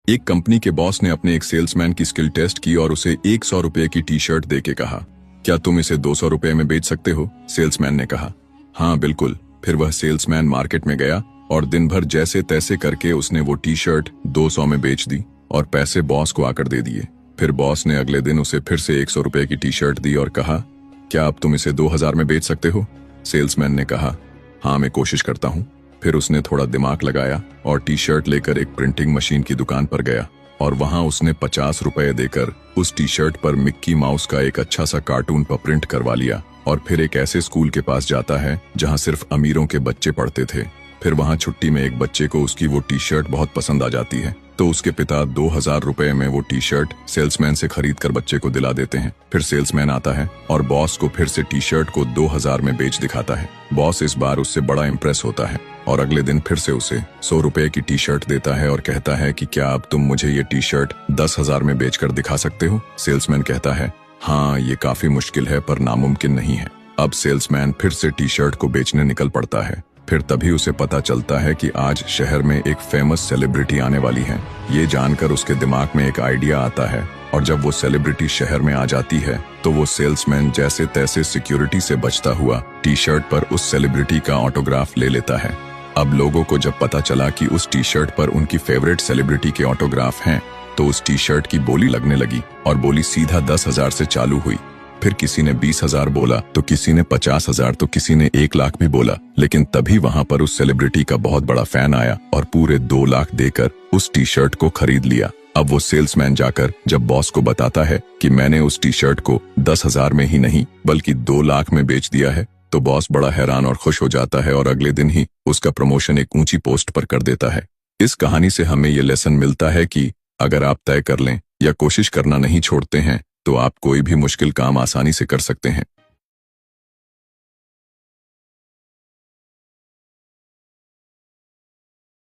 एक कंपनी के बॉस ने अपने एक सेल्समैन की स्किल टेस्ट की और उसे 100 रुपए की टी शर्ट देके कहा, क्या तुम इसे 200 रुपए में बेच सकते हो? सेल्समैन ने कहा, हाँ बिल्कुल। फिर वह सेल्समैन मार्केट में गया और दिन भर जैसे तैसे करके उसने वो टी शर्ट 200 में बेच दी और पैसे बॉस को आकर दे दिए। फिर बॉस ने अगले दिन उसे फिर से 100 रुपए की टी शर्ट दी और कहा, क्या अब तुम इसे 2000 में बेच सकते हो? सेल्समैन ने कहा, हाँ मैं कोशिश करता हूँ। फिर उसने थोड़ा दिमाग लगाया और टी शर्ट लेकर एक प्रिंटिंग मशीन की दुकान पर गया और वहां उसने 50 रुपए देकर उस टी शर्ट पर मिक्की माउस का एक अच्छा सा कार्टून पर प्रिंट करवा लिया। और फिर एक ऐसे स्कूल के पास जाता है जहां सिर्फ अमीरों के बच्चे पढ़ते थे। फिर वहां छुट्टी में एक बच्चे को उसकी वो टी शर्ट बहुत पसंद आ जाती है, तो उसके पिता 2000 रुपए में वो टी शर्ट सेल्समैन से खरीद कर बच्चे को दिला देते हैं। फिर सेल्समैन आता है और बॉस को फिर से टी शर्ट को 2000 में बेच दिखाता है। बॉस इस बार उससे बड़ा इम्प्रेस होता है और अगले दिन फिर से उसे 100 रुपए की टी शर्ट देता है और कहता है कि क्या अब तुम मुझे ये टी शर्ट 10,000 में बेचकर दिखा सकते हो? सेल्समैन कहता है, हाँ ये काफी मुश्किल है पर नामुमकिन नहीं है। अब सेल्समैन फिर से टी शर्ट को बेचने निकल पड़ता है। फिर तभी उसे पता चलता है कि आज शहर में एक फेमस सेलिब्रिटी आने वाली है। ये जानकर उसके दिमाग में एक आइडिया आता है और जब वो सेलिब्रिटी शहर में आ जाती है तो वो सेल्समैन जैसे तैसे सिक्योरिटी से बचता हुआ टी शर्ट पर उस सेलिब्रिटी का ऑटोग्राफ ले लेता है। अब लोगों को जब पता चला कि उस टी शर्ट पर उनकी फेवरेट सेलिब्रिटी के ऑटोग्राफ हैं, तो उस टी शर्ट की बोली लगने लगी और बोली सीधा 10,000 से चालू हुई। फिर किसी ने 20,000 बोला, तो किसी ने 50,000, तो किसी ने 1 लाख भी बोला। लेकिन तभी वहां पर उस सेलिब्रिटी का बहुत बड़ा फैन आया और पूरे 2 लाख देकर उस टी शर्ट को खरीद लिया। अब वो सेल्समैन जाकर जब बॉस को बताता है कि मैंने उस टी शर्ट को 10,000 में ही नहीं बल्कि 2 लाख में बेच दिया है, तो बॉस बड़ा हैरान और खुश हो जाता है और अगले दिन ही उसका प्रमोशन एक ऊंची पोस्ट पर कर देता है। इस कहानी से हमें ये लेसन मिलता है कि अगर आप तय कर लें या कोशिश करना नहीं छोड़ते हैं तो आप कोई भी मुश्किल काम आसानी से कर सकते हैं।